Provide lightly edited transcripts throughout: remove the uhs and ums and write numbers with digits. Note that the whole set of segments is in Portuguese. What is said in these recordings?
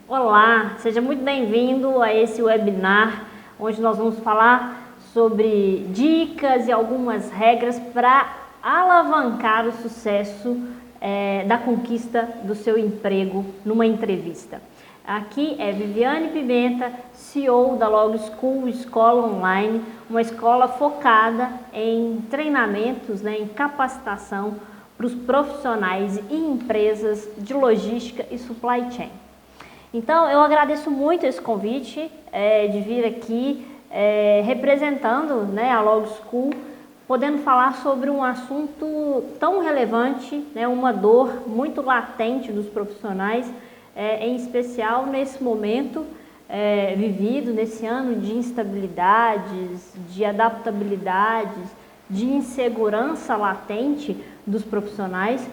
Olá, seja muito bem-vindo a esse webinar, onde nós vamos falar sobre dicas e algumas regras para alavancar o sucesso da conquista do seu emprego numa entrevista. Aqui é Viviane Pimenta, CEO da Log School, escola online, uma escola focada em treinamentos, em capacitação para os profissionais e empresas de logística e supply chain. Então, eu agradeço muito esse convite de vir aqui representando a Log School, podendo falar sobre um assunto tão relevante, uma dor muito latente dos profissionais, em especial nesse momento vivido, nesse ano de instabilidades, de adaptabilidades, de insegurança latente dos profissionais,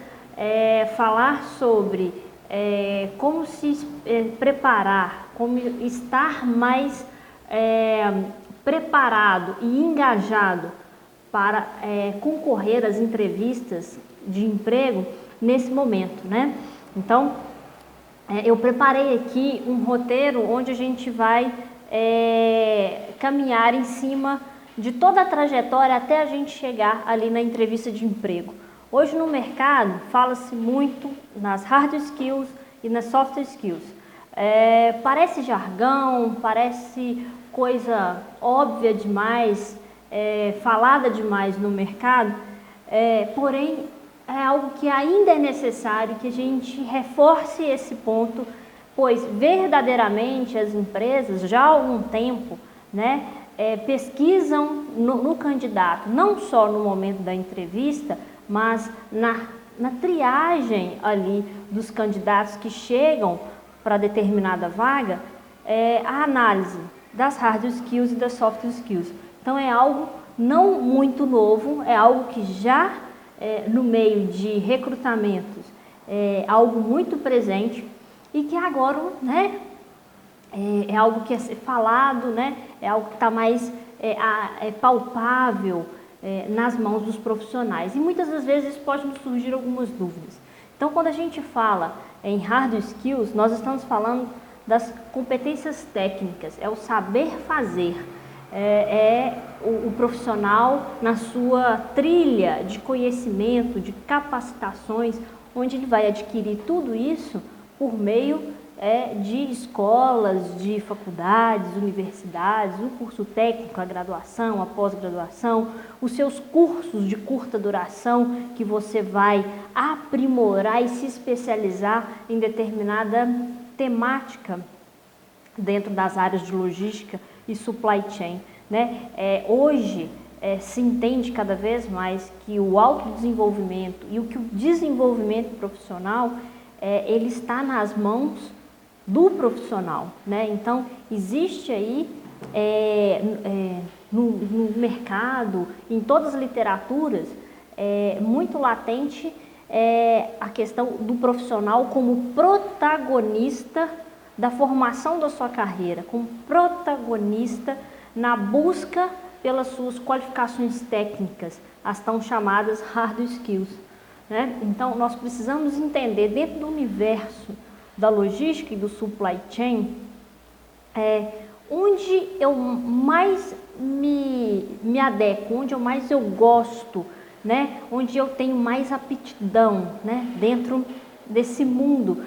falar sobre como se preparar, como estar mais preparado e engajado para concorrer às entrevistas de emprego nesse momento, Então, eu preparei aqui um roteiro onde a gente vai caminhar em cima de toda a trajetória até a gente chegar ali na entrevista de emprego. Hoje no mercado fala-se muito nas hard skills e nas soft skills. Parece jargão, parece coisa óbvia demais, falada demais no mercado, porém é algo que ainda é necessário que a gente reforce esse ponto, pois verdadeiramente as empresas já há algum tempo pesquisam no candidato, não só no momento da entrevista, mas na triagem ali dos candidatos que chegam para determinada vaga, a análise das hard skills e das soft skills. Então é algo não muito novo, é algo que já no meio de recrutamentos é algo muito presente e que agora é algo que é falado, é algo que está mais palpável nas mãos dos profissionais. E muitas das vezes pode nos surgir algumas dúvidas. Então, quando a gente fala em hard skills, nós estamos falando das competências técnicas, é o saber fazer, o profissional na sua trilha de conhecimento, de capacitações, onde ele vai adquirir tudo isso por meio de escolas, de faculdades, universidades, o curso técnico, a graduação, a pós-graduação, os seus cursos de curta duração que você vai aprimorar e se especializar em determinada temática dentro das áreas de logística e supply chain. Hoje se entende cada vez mais que o autodesenvolvimento e que o desenvolvimento profissional ele está nas mãos do profissional, Então, existe aí no mercado, em todas as literaturas, muito latente a questão do profissional como protagonista da formação da sua carreira, como protagonista na busca pelas suas qualificações técnicas, as tão chamadas hard skills, Então, nós precisamos entender dentro do universo da logística e do supply chain, onde eu mais me adequo, onde eu mais gosto, onde eu tenho mais aptidão, dentro desse mundo,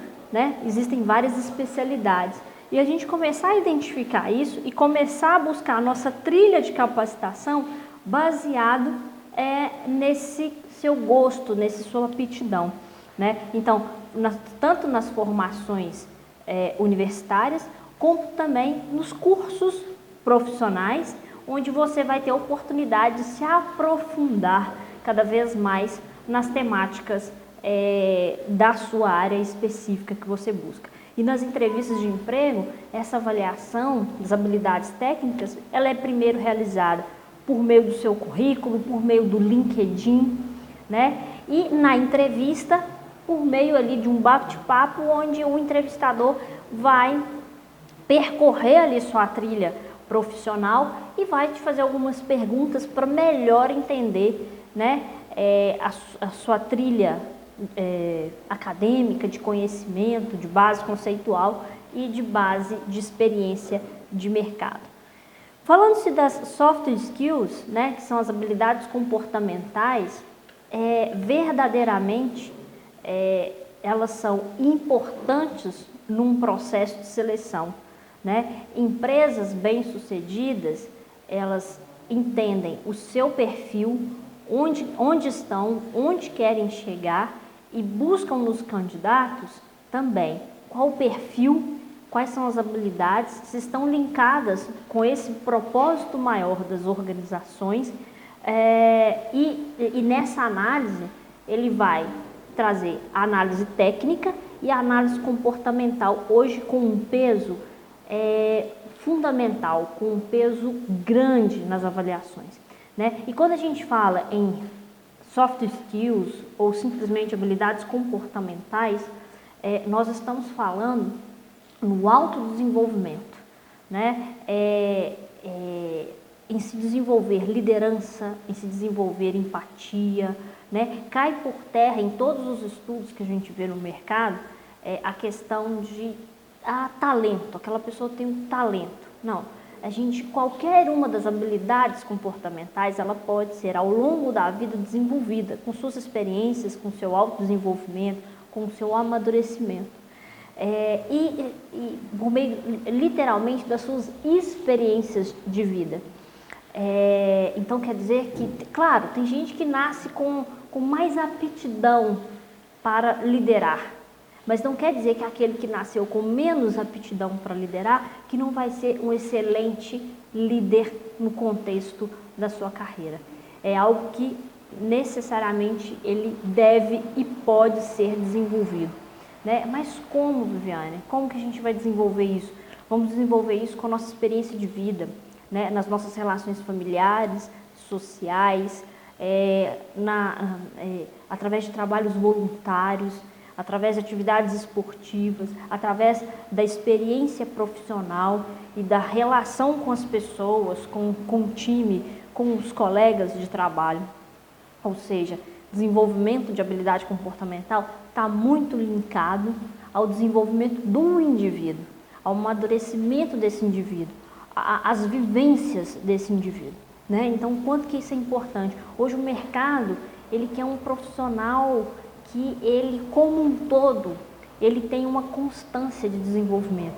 Existem várias especialidades. E a gente começar a identificar isso e começar a buscar a nossa trilha de capacitação baseado nesse seu gosto, nesse sua aptidão, Então, tanto nas formações universitárias, como também nos cursos profissionais, onde você vai ter a oportunidade de se aprofundar cada vez mais nas temáticas da sua área específica que você busca. E nas entrevistas de emprego, essa avaliação das habilidades técnicas, ela é primeiro realizada por meio do seu currículo, por meio do LinkedIn, E na entrevista, por meio ali de um bate-papo, onde o entrevistador vai percorrer ali sua trilha profissional e vai te fazer algumas perguntas para melhor entender, a sua trilha acadêmica, de conhecimento, de base conceitual e de base de experiência de mercado. Falando-se das soft skills, né, que são as habilidades comportamentais, verdadeiramente elas são importantes num processo de seleção, né? Empresas bem-sucedidas, elas entendem o seu perfil, onde estão, onde querem chegar e buscam nos candidatos também qual o perfil, quais são as habilidades, se estão linkadas com esse propósito maior das organizações, e nessa análise ele vai trazer a análise técnica e a análise comportamental, hoje com um peso fundamental, com um peso grande nas avaliações, né? E quando a gente fala em soft skills ou simplesmente habilidades comportamentais, nós estamos falando no autodesenvolvimento, né? Em se desenvolver liderança, em se desenvolver empatia, né? Cai por terra em todos os estudos que a gente vê no mercado a questão de talento, aquela pessoa tem um talento. Não, qualquer uma das habilidades comportamentais, ela pode ser ao longo da vida desenvolvida, com suas experiências, com seu autodesenvolvimento, com o seu amadurecimento. Por meio, literalmente, das suas experiências de vida. Então, quer dizer que, claro, tem gente que nasce com mais aptidão para liderar, mas não quer dizer que aquele que nasceu com menos aptidão para liderar, que não vai ser um excelente líder no contexto da sua carreira. É algo que necessariamente ele deve e pode ser desenvolvido, né? Mas como, Viviane? Como que a gente vai desenvolver isso? Vamos desenvolver isso com a nossa experiência de vida, né? Nas nossas relações familiares, sociais, através de trabalhos voluntários, através de atividades esportivas, através da experiência profissional e da relação com as pessoas, com o time, com os colegas de trabalho. Ou seja, desenvolvimento de habilidade comportamental está muito linkado ao desenvolvimento do indivíduo, ao amadurecimento desse indivíduo, às vivências desse indivíduo, né? Então, quanto que isso é importante? Hoje o mercado, ele quer um profissional que ele, como um todo, ele tem uma constância de desenvolvimento.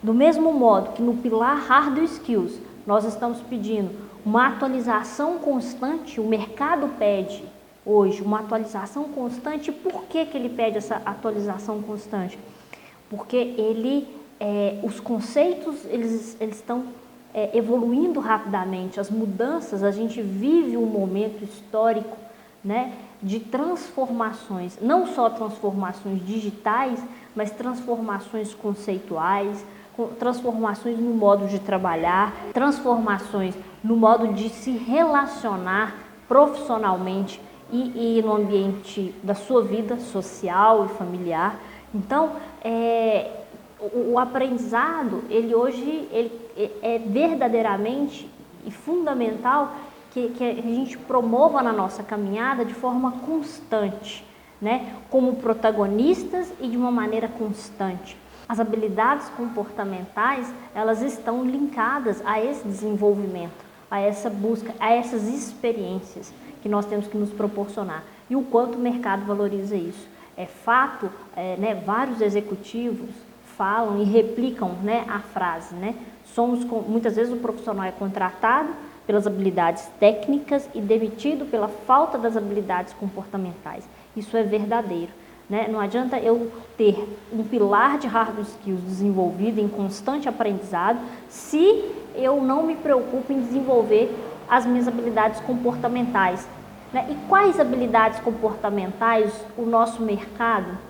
Do mesmo modo que no pilar Hard Skills, nós estamos pedindo uma atualização constante, o mercado pede hoje uma atualização constante. Por que ele pede essa atualização constante? Porque os conceitos eles estão evoluindo rapidamente, as mudanças, a gente vive um momento histórico, né, de transformações, não só transformações digitais, mas transformações conceituais, transformações no modo de trabalhar, transformações no modo de se relacionar profissionalmente e no ambiente da sua vida social e familiar. Então, o aprendizado, ele hoje é verdadeiramente e fundamental que a gente promova na nossa caminhada de forma constante, né? Como protagonistas e de uma maneira constante. As habilidades comportamentais, elas estão linkadas a esse desenvolvimento, a essa busca, a essas experiências que nós temos que nos proporcionar. E o quanto o mercado valoriza isso. É fato, né, vários executivos falam e replicam, né, a frase, né? Muitas vezes o profissional é contratado pelas habilidades técnicas e demitido pela falta das habilidades comportamentais. Isso é verdadeiro, né? Não adianta eu ter um pilar de hard skills desenvolvido em constante aprendizado se eu não me preocupo em desenvolver as minhas habilidades comportamentais, né? E quais habilidades comportamentais o nosso mercado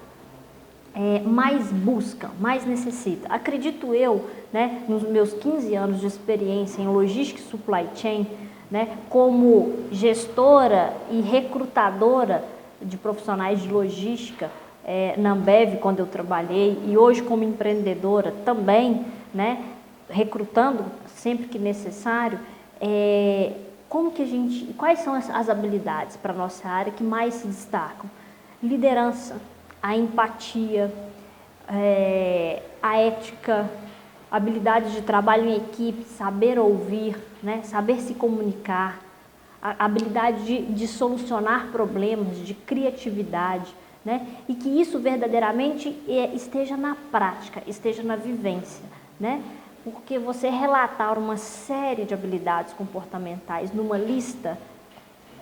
mais busca, mais necessita? Acredito eu, né, nos meus 15 anos de experiência em logística e supply chain, né, como gestora e recrutadora de profissionais de logística na Ambev, quando eu trabalhei, e hoje como empreendedora também, né, recrutando sempre que necessário, quais são as habilidades para a nossa área que mais se destacam? Liderança, a empatia, a ética, habilidades de trabalho em equipe, saber ouvir, né? Saber se comunicar, a habilidade de solucionar problemas, de criatividade, né? E que isso verdadeiramente esteja na prática, esteja na vivência, né? Porque você relatar uma série de habilidades comportamentais numa lista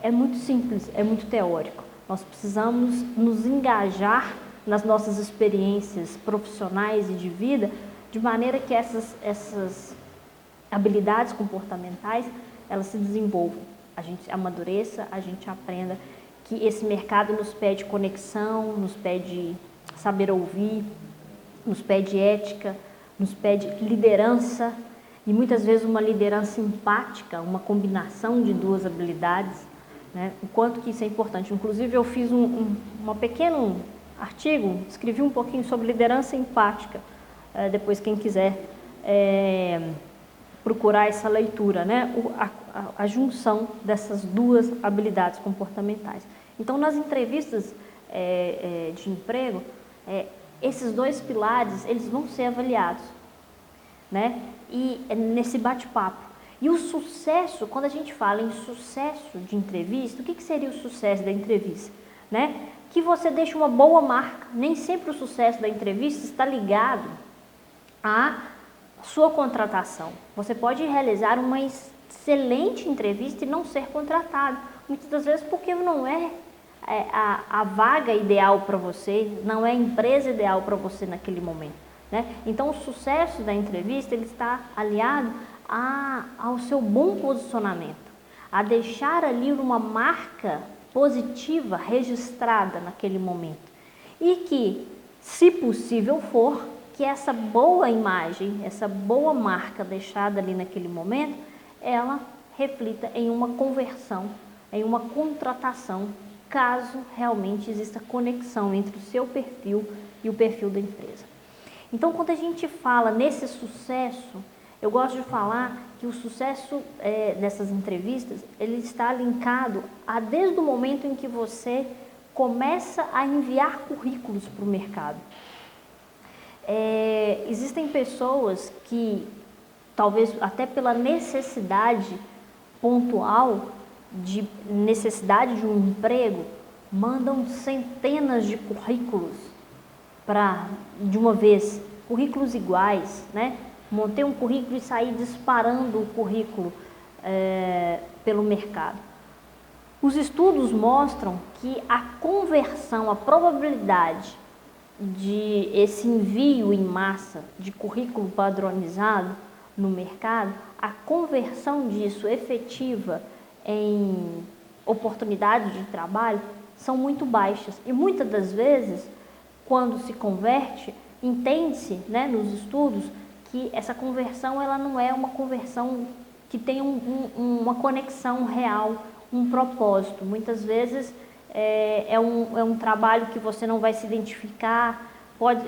é muito simples, é muito teórico. Nós precisamos nos engajar nas nossas experiências profissionais e de vida, de maneira que essas habilidades comportamentais, elas se desenvolvam, a gente amadureça, a gente aprenda que esse mercado nos pede conexão, nos pede saber ouvir, nos pede ética, nos pede liderança, e muitas vezes uma liderança empática, uma combinação de duas habilidades, né? O quanto que isso é importante. Inclusive eu fiz um pequeno artigo, escrevi um pouquinho sobre liderança empática, depois quem quiser procurar essa leitura, né? A junção dessas duas habilidades comportamentais. Então nas entrevistas de emprego, esses dois pilares eles vão ser avaliados, né? E nesse bate-papo. E o sucesso, quando a gente fala em sucesso de entrevista, o que seria o sucesso da entrevista? Né? Que você deixe uma boa marca. Nem sempre o sucesso da entrevista está ligado à sua contratação. Você pode realizar uma excelente entrevista e não ser contratado. Muitas das vezes porque não é a vaga ideal para você, não é a empresa ideal para você naquele momento, né? Então o sucesso da entrevista ele está aliado ao seu bom posicionamento, a deixar ali uma marca positiva registrada naquele momento e que, se possível for, que essa boa imagem, essa boa marca deixada ali naquele momento, ela reflita em uma conversão, em uma contratação, caso realmente exista conexão entre o seu perfil e o perfil da empresa. Então, quando a gente fala nesse sucesso, eu gosto de falar que o sucesso dessas entrevistas, ele está linkado desde o momento em que você começa a enviar currículos para o mercado. Existem pessoas que, talvez até pela necessidade pontual, de necessidade de um emprego, mandam centenas de currículos de uma vez, currículos iguais, né? Montei um currículo e saí disparando o currículo pelo mercado. Os estudos mostram que a conversão, a probabilidade de esse envio em massa de currículo padronizado no mercado, a conversão disso efetiva em oportunidades de trabalho são muito baixas. E muitas das vezes, quando se converte, entende-se, né, nos estudos, que essa conversão ela não é uma conversão que tem uma conexão real, um propósito. Muitas vezes é um trabalho que você não vai se identificar,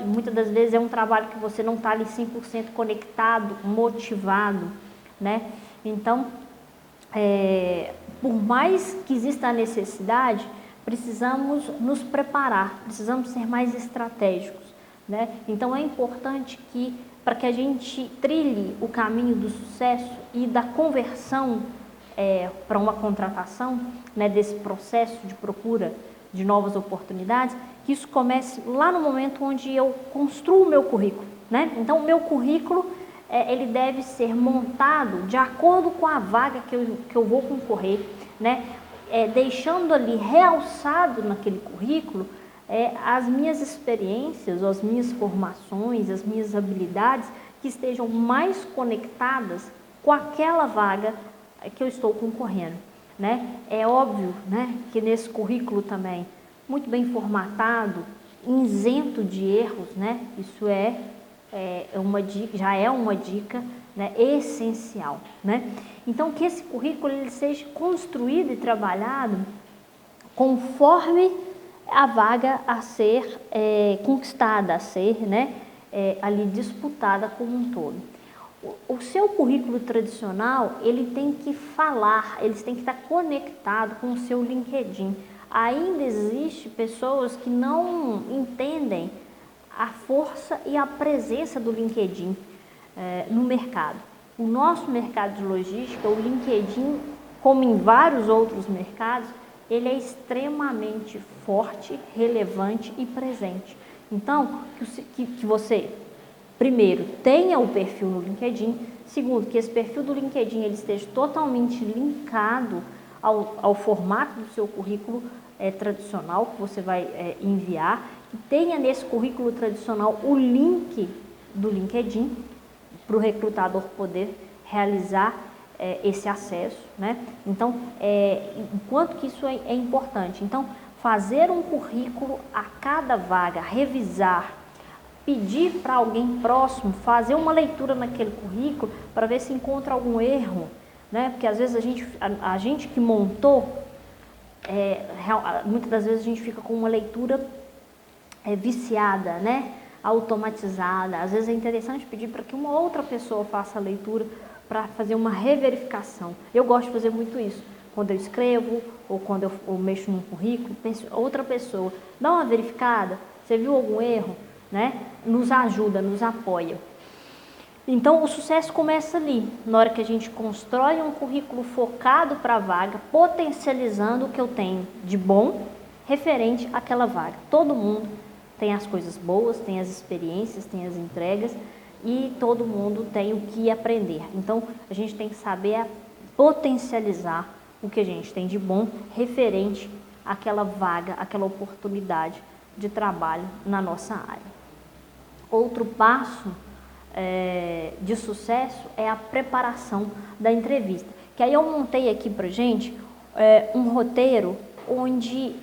muitas das vezes é um trabalho que você não está ali 100% conectado, motivado, né? Então, por mais que exista a necessidade, precisamos nos preparar, precisamos ser mais estratégicos, né? Então é importante que, para que a gente trilhe o caminho do sucesso e da conversão para uma contratação, né, desse processo de procura de novas oportunidades, que isso comece lá no momento onde eu construo o meu currículo, né? Então o meu currículo ele deve ser montado de acordo com a vaga que eu vou concorrer, né? Deixando ali realçado naquele currículo as minhas experiências, as minhas formações, as minhas habilidades que estejam mais conectadas com aquela vaga que eu estou concorrendo, né? É óbvio, né, que nesse currículo também, muito bem formatado, isento de erros, né? Isso uma dica, já é uma dica, né, essencial, né? Então que esse currículo ele seja construído e trabalhado conforme a vaga a ser conquistada, a ser, né, ali disputada como um todo. O seu currículo tradicional, ele tem que falar, ele tem que estar conectado com o seu LinkedIn. Ainda existe pessoas que não entendem a força e a presença do LinkedIn no mercado. O nosso mercado de logística, o LinkedIn, como em vários outros mercados, ele é extremamente forte, relevante e presente. Então, que você, primeiro, tenha o perfil no LinkedIn, segundo, que esse perfil do LinkedIn ele esteja totalmente linkado ao formato do seu currículo tradicional que você vai enviar, que tenha nesse currículo tradicional o link do LinkedIn para o recrutador poder realizar esse acesso, né? Então, enquanto que isso é importante. Então, fazer um currículo a cada vaga, revisar, pedir para alguém próximo fazer uma leitura naquele currículo para ver se encontra algum erro, né? Porque às vezes a gente que montou, muitas das vezes a gente fica com uma leitura viciada, né? Automatizada. Às vezes é interessante pedir para que uma outra pessoa faça a leitura para fazer uma reverificação. Eu gosto de fazer muito isso. Quando eu escrevo ou quando eu mexo num currículo, penso, outra pessoa, dá uma verificada, você viu algum erro? Né? Nos ajuda, nos apoia. Então, o sucesso começa ali, na hora que a gente constrói um currículo focado para a vaga, potencializando o que eu tenho de bom referente àquela vaga. Todo mundo tem as coisas boas, tem as experiências, tem as entregas e todo mundo tem o que aprender. Então, a gente tem que saber potencializar o que a gente tem de bom referente àquela vaga, àquela oportunidade de trabalho na nossa área. Outro passo de sucesso é a preparação da entrevista. Que aí eu montei aqui pra gente um roteiro onde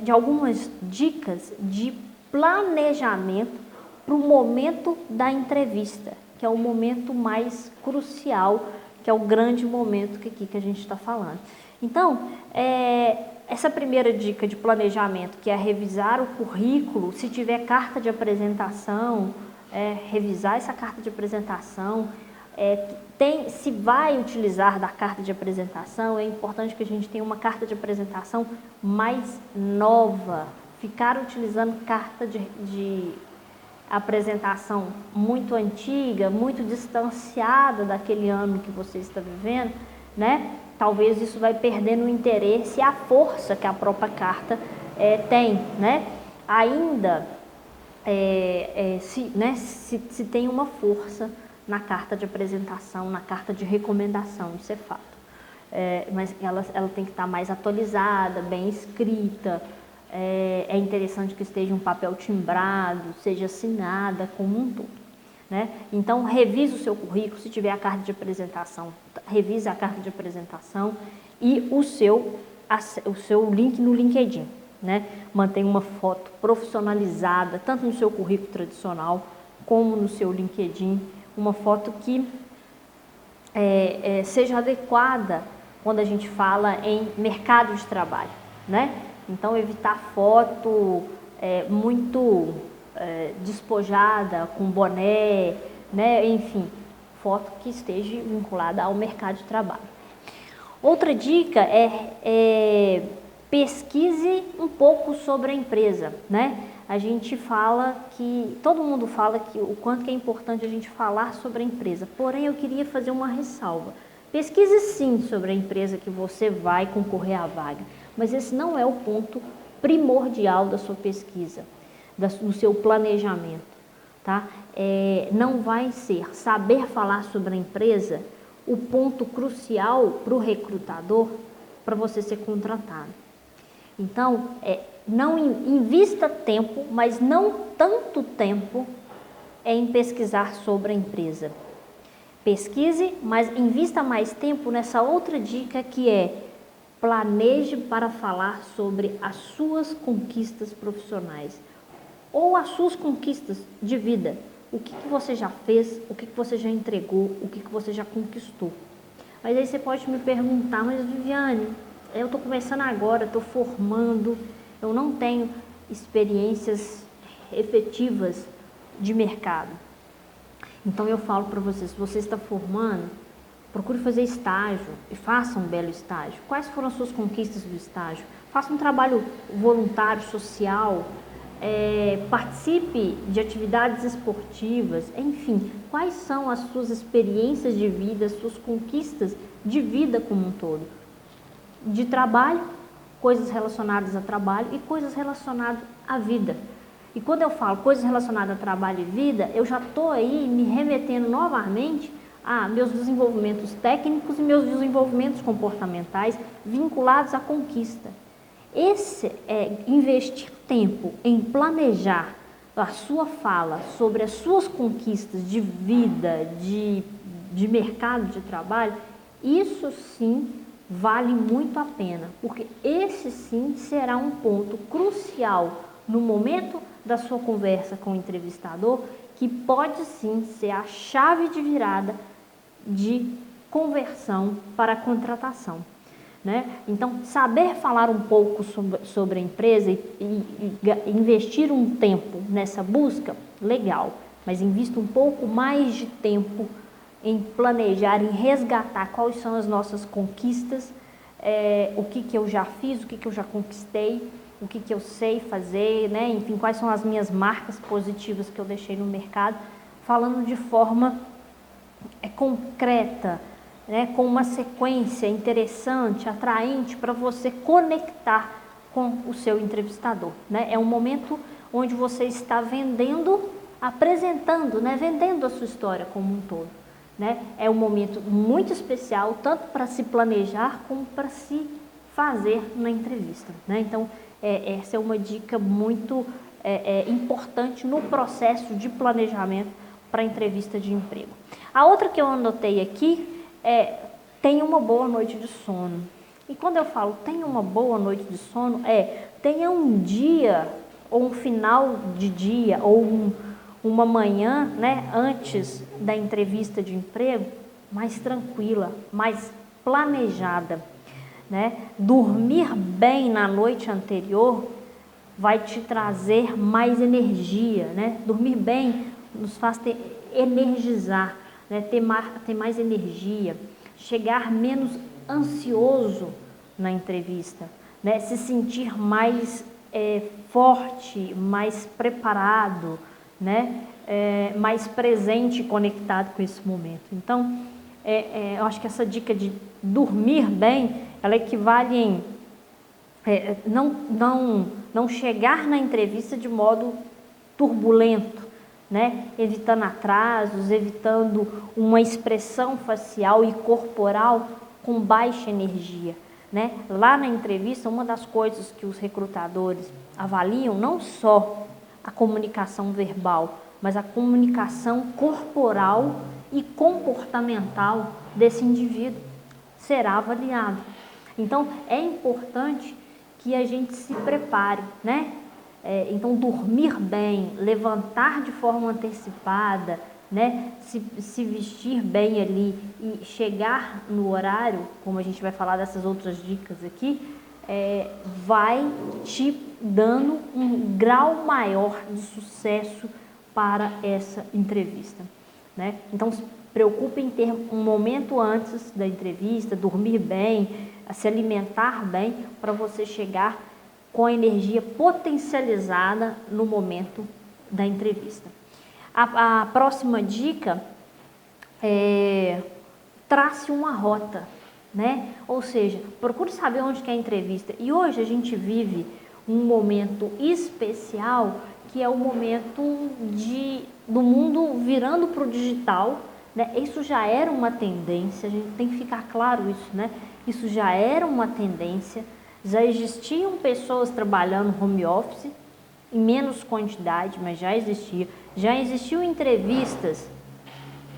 de algumas dicas de planejamento para o momento da entrevista, que é o momento mais crucial, que é o grande momento que a gente está falando. Então, essa primeira dica de planejamento, que é revisar o currículo, se tiver carta de apresentação, revisar essa carta de apresentação, se vai utilizar da carta de apresentação, é importante que a gente tenha uma carta de apresentação mais nova. Ficar utilizando carta de apresentação muito antiga, muito distanciada daquele ano que você está vivendo, né? Talvez isso vai perdendo o interesse e a força que a própria carta tem, né? Ainda se tem uma força na carta de apresentação, na carta de recomendação, isso é fato. Mas ela tem que estar mais atualizada, bem escrita. É interessante que esteja um papel timbrado, seja assinada como um todo, né? Então, revise o seu currículo, se tiver a carta de apresentação, revise a carta de apresentação e o seu link no LinkedIn, né? Mantenha uma foto profissionalizada, tanto no seu currículo tradicional como no seu LinkedIn, uma foto que seja adequada quando a gente fala em mercado de trabalho, né? Então, evitar foto muito despojada, com boné, né? Enfim, foto que esteja vinculada ao mercado de trabalho. Outra dica é pesquise um pouco sobre a empresa, né? A gente todo mundo fala que o quanto que é importante a gente falar sobre a empresa, porém eu queria fazer uma ressalva. Pesquise sim sobre a empresa que você vai concorrer à vaga, mas esse não é o ponto primordial da sua pesquisa, do seu planejamento, tá? Não vai ser saber falar sobre a empresa o ponto crucial para o recrutador para você ser contratado. Então, não invista tempo, mas não tanto tempo em pesquisar sobre a empresa. Pesquise, mas invista mais tempo nessa outra dica que é planeje para falar sobre as suas conquistas profissionais ou as suas conquistas de vida. O que você já fez, o que você já entregou, o que você já conquistou. Mas aí você pode me perguntar, mas Viviane, eu estou começando agora, estou formando, eu não tenho experiências efetivas de mercado. Então eu falo para você, se você está formando, procure fazer estágio e faça um belo estágio. Quais foram as suas conquistas do estágio? Faça um trabalho voluntário, social, participe de atividades esportivas, enfim, quais são as suas experiências de vida, as suas conquistas de vida como um todo, de trabalho, coisas relacionadas a trabalho e coisas relacionadas à vida. E quando eu falo coisas relacionadas a trabalho e vida, eu já estou aí me remetendo novamente a meus desenvolvimentos técnicos e meus desenvolvimentos comportamentais vinculados à conquista. Esse é investir tempo em planejar a sua fala sobre as suas conquistas de vida, de mercado de trabalho, isso sim vale muito a pena, porque esse sim será um ponto crucial no momento da sua conversa com o entrevistador, que pode sim ser a chave de virada de conversão para a contratação. Né? Então, saber falar um pouco sobre a empresa e investir um tempo nessa busca, legal, mas invista um pouco mais de tempo em planejar, em resgatar quais são as nossas conquistas, o que eu já fiz, o que eu já conquistei, o que eu sei fazer, né? Enfim, quais são as minhas marcas positivas que eu deixei no mercado, falando de forma concreta, né? Com uma sequência interessante, atraente para você conectar com o seu entrevistador. Né? É um momento onde você está vendendo, apresentando, né? Vendendo a sua história como um todo. Né? É um momento muito especial, tanto para se planejar como para se fazer na entrevista. Né? Então, essa é uma dica muito importante no processo de planejamento para a entrevista de emprego. A outra que eu anotei aqui tenha uma boa noite de sono. E quando eu falo tenha uma boa noite de sono, tenha um dia ou um final de dia ou uma manhã, né, antes da entrevista de emprego, mais tranquila, mais planejada. Né? Dormir bem na noite anterior vai te trazer mais energia. Né? Dormir bem nos faz energizar, né? ter mais energia, chegar menos ansioso na entrevista, né? Se sentir mais forte, mais preparado, né? Mais presente e conectado com esse momento. Então, eu acho que essa dica de dormir bem, ela equivale em não chegar na entrevista de modo turbulento, né? Evitando atrasos, evitando uma expressão facial e corporal com baixa energia. Né? Lá na entrevista, uma das coisas que os recrutadores avaliam não só a comunicação verbal, mas a comunicação corporal e comportamental desse indivíduo será avaliado. Então, é importante que a gente se prepare, né? Então, dormir bem, levantar de forma antecipada, né? Se vestir bem ali e chegar no horário, como a gente vai falar dessas outras dicas aqui, vai te dando um grau maior de sucesso para essa entrevista. Né? Então, se preocupe em ter um momento antes da entrevista, dormir bem, se alimentar bem, para você chegar com a energia potencializada no momento da entrevista. A próxima dica trace uma rota, né? Ou seja, procure saber onde que é a entrevista. E hoje a gente vive um momento especial, que é o momento do mundo virando para o digital, né? Isso já era uma tendência, a gente tem que ficar claro isso, né? Isso já era uma tendência, já existiam pessoas trabalhando home office, em menos quantidade, mas já existiam entrevistas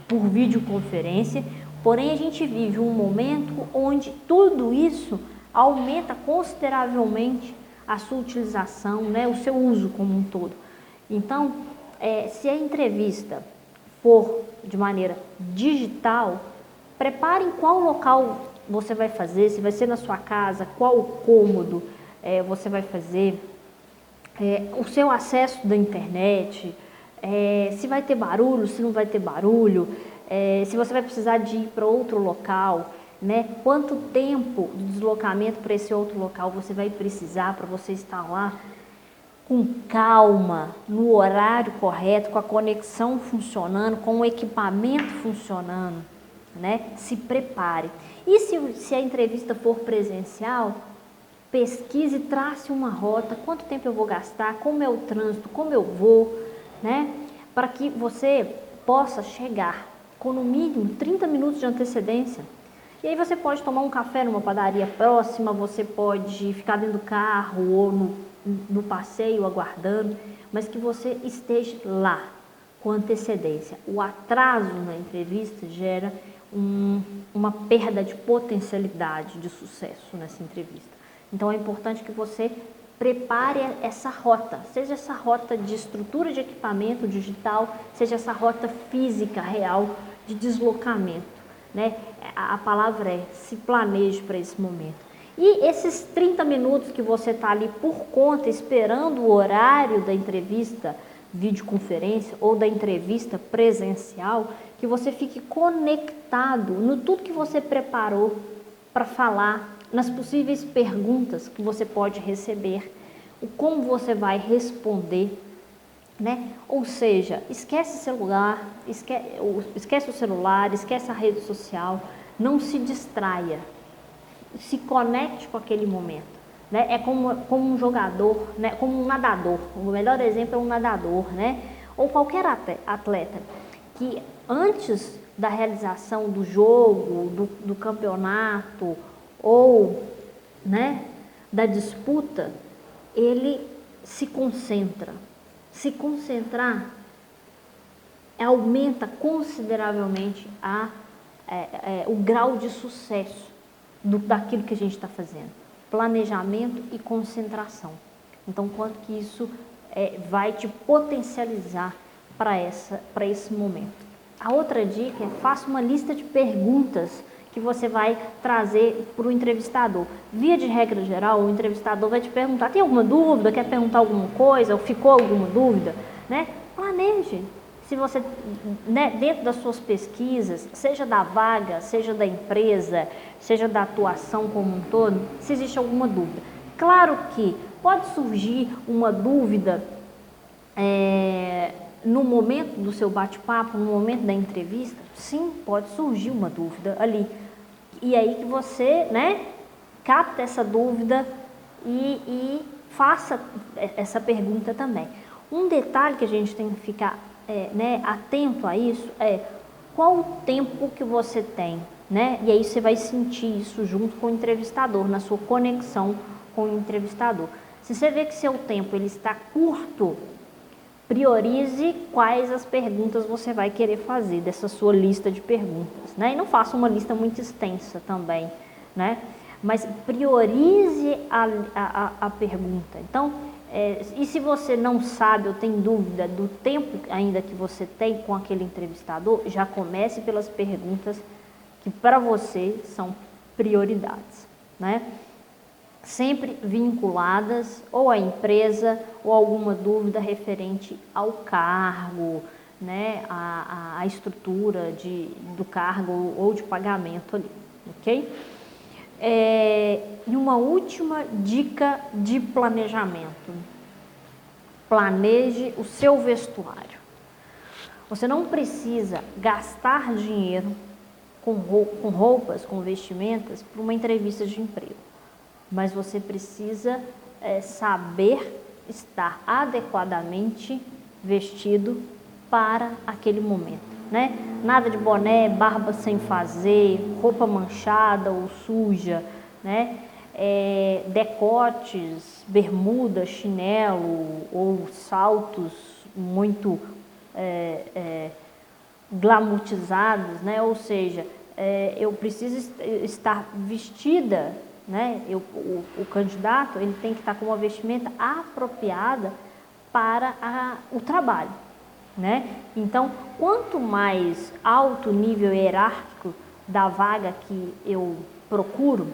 por videoconferência, porém a gente vive um momento onde tudo isso aumenta consideravelmente a sua utilização, né, o seu uso como um todo. Então, se a entrevista for de maneira digital, prepare em qual local você vai fazer, se vai ser na sua casa, qual cômodo você vai fazer, o seu acesso da internet, se vai ter barulho, se não vai ter barulho, se você vai precisar de ir para outro local, né? Quanto tempo de deslocamento para esse outro local você vai precisar para você estar lá. com calma, no horário correto, com a conexão funcionando, com o equipamento funcionando, né? Se prepare. E se a entrevista for presencial, pesquise, trace uma rota, quanto tempo eu vou gastar, como é o trânsito, como eu vou, né? Para que você possa chegar com no mínimo 30 minutos de antecedência. E aí você pode tomar um café numa padaria próxima, você pode ficar dentro do carro ou no passeio aguardando, mas que você esteja lá com antecedência. O atraso na entrevista gera uma perda de potencialidade de sucesso nessa entrevista. Então é importante que você prepare essa rota, seja essa rota de estrutura de equipamento digital, seja essa rota física real de deslocamento, né? A palavra é se planeje para esse momento. E esses 30 minutos que você está ali por conta, esperando o horário da entrevista videoconferência ou da entrevista presencial, que você fique conectado no tudo que você preparou para falar, nas possíveis perguntas que você pode receber, o como você vai responder, né? Ou seja, esquece o celular, esquece a rede social, não se distraia, se conecte com aquele momento, né? É como um jogador, né? Como um nadador, o melhor exemplo é um nadador, né? Ou qualquer atleta que antes da realização do jogo, do campeonato ou, né, da disputa, ele se concentra. Se concentrar aumenta consideravelmente o grau de sucesso daquilo que a gente está fazendo. Planejamento e concentração. Então, quanto que isso vai te potencializar para esse momento. A outra dica é faça uma lista de perguntas que você vai trazer para o entrevistador. Via de regra geral, o entrevistador vai te perguntar, tem alguma dúvida, quer perguntar alguma coisa, ou ficou alguma dúvida, né? Planeje. Se você, né, dentro das suas pesquisas, seja da vaga, seja da empresa, seja da atuação como um todo, se existe alguma dúvida. Claro que pode surgir uma dúvida no momento do seu bate-papo, no momento da entrevista, sim, pode surgir uma dúvida ali. E aí que você, né, capta essa dúvida e faça essa pergunta também. Um detalhe que a gente tem que ficar atento a isso é qual o tempo que você tem, né? E aí você vai sentir isso junto com o entrevistador, na sua conexão com o entrevistador. Se você vê que seu tempo ele está curto, priorize quais as perguntas você vai querer fazer dessa sua lista de perguntas, né? E não faça uma lista muito extensa também, né? Mas priorize a pergunta. Então, e se você não sabe ou tem dúvida do tempo ainda que você tem com aquele entrevistador, já comece pelas perguntas que para você são prioridades, né? Sempre vinculadas ou à empresa ou alguma dúvida referente ao cargo, né, a estrutura do cargo ou de pagamento ali, ok? E uma última dica de planejamento. Planeje o seu vestuário. Você não precisa gastar dinheiro com roupas, com vestimentas para uma entrevista de emprego. Mas você precisa saber estar adequadamente vestido para aquele momento, né? Nada de boné, barba sem fazer, roupa manchada ou suja, né? Decotes, bermuda, chinelo ou saltos muito glamutizados, né? Ou seja, eu preciso estar vestida, né? O candidato ele tem que estar com uma vestimenta apropriada para o trabalho, né? Então, quanto mais alto o nível hierárquico da vaga que eu procuro,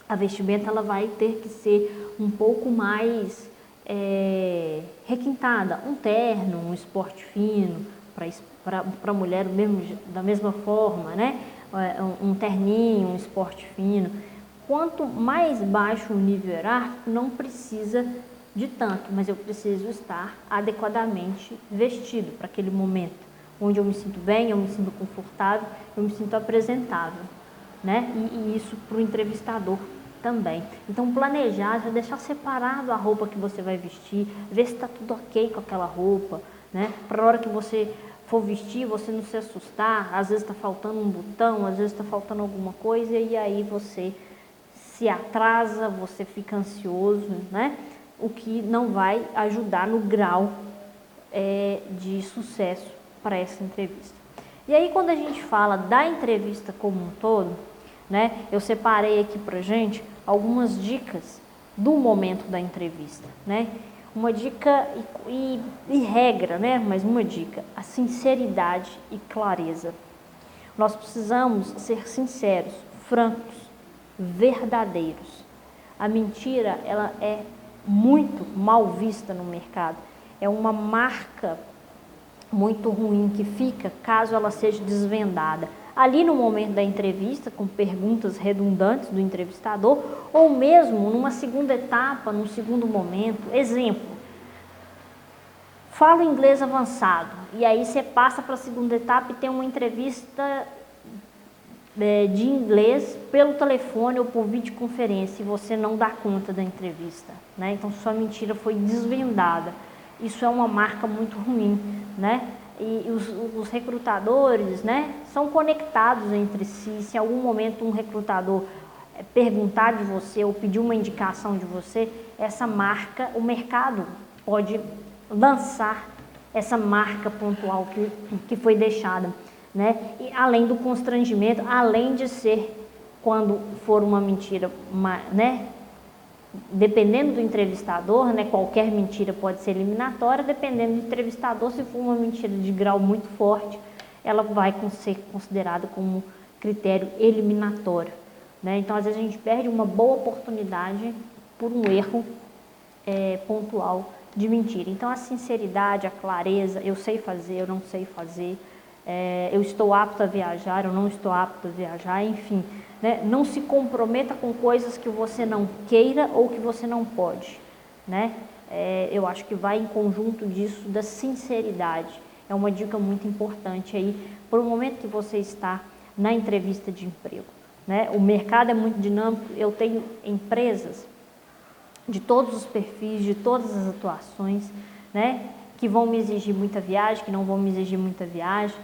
a vestimenta ela vai ter que ser um pouco mais requintada, um terno, um esporte fino, para a mulher da mesma forma, né? Um terninho, um esporte fino. Quanto mais baixo o nível hierárquico, não precisa de tanto, mas eu preciso estar adequadamente vestido para aquele momento, onde eu me sinto bem, eu me sinto confortável, eu me sinto apresentável, né? E isso para o entrevistador também. Então planejar, já deixar separado a roupa que você vai vestir, ver se está tudo ok com aquela roupa, né? Para a hora que você for vestir, você não se assustar, às vezes está faltando um botão, às vezes está faltando alguma coisa e aí você se atrasa, você fica ansioso, né? O que não vai ajudar no grau de sucesso para essa entrevista. E aí quando a gente fala da entrevista como um todo, né? Eu separei aqui pra gente algumas dicas do momento da entrevista, né? Uma dica e regra, né? Mas uma dica, a sinceridade e clareza. Nós precisamos ser sinceros, francos, verdadeiros. A mentira, ela é muito mal vista no mercado. É uma marca muito ruim que fica caso ela seja desvendada. Ali no momento da entrevista, com perguntas redundantes do entrevistador, ou mesmo numa segunda etapa, num segundo momento. Exemplo, falo inglês avançado, e aí você passa para a segunda etapa e tem uma entrevista de inglês pelo telefone ou por videoconferência, e você não dá conta da entrevista, né? Então sua mentira foi desvendada. Isso é uma marca muito ruim, né? E os recrutadores, né, são conectados entre si. Se em algum momento um recrutador perguntar de você ou pedir uma indicação de você, essa marca, o mercado pode lançar essa marca pontual que foi deixada, né? E além do constrangimento, além de ser, quando for uma mentira, né, dependendo do entrevistador, né, qualquer mentira pode ser eliminatória, dependendo do entrevistador, se for uma mentira de grau muito forte, ela vai ser considerada como critério eliminatório, né? Então, às vezes a gente perde uma boa oportunidade por um erro pontual de mentira. Então, a sinceridade, a clareza, eu sei fazer, eu não sei fazer, eu estou apto a viajar, eu não estou apto a viajar, enfim, né? Não se comprometa com coisas que você não queira ou que você não pode, né? Eu acho que vai em conjunto disso da sinceridade. É uma dica muito importante aí para o momento que você está na entrevista de emprego, né? O mercado é muito dinâmico, eu tenho empresas de todos os perfis, de todas as atuações, né, que vão me exigir muita viagem, que não vão me exigir muita viagem,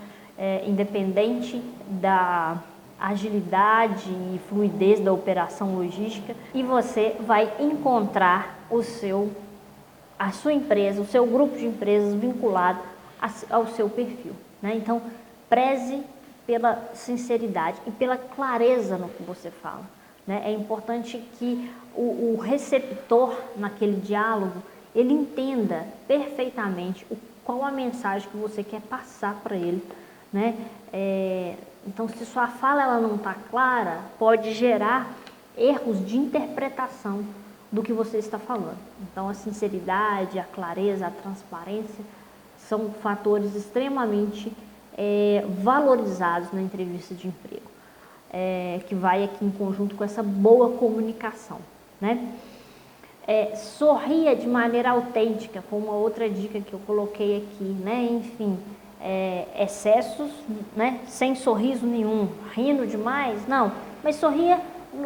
independente da agilidade e fluidez da operação logística, e você vai encontrar a sua empresa, o seu grupo de empresas vinculado ao seu perfil, né? Então, preze pela sinceridade e pela clareza no que você fala, né? É importante que o receptor naquele diálogo, ele entenda perfeitamente qual a mensagem que você quer passar para ele, né? Então, se sua fala ela não está clara, pode gerar erros de interpretação do que você está falando. Então, a sinceridade, a clareza, a transparência são fatores extremamente valorizados na entrevista de emprego, que vai aqui em conjunto com essa boa comunicação, né? Sorria de maneira autêntica, foi uma outra dica que eu coloquei aqui, né? Enfim, excessos, né? Sem sorriso nenhum, rindo demais, não, mas sorria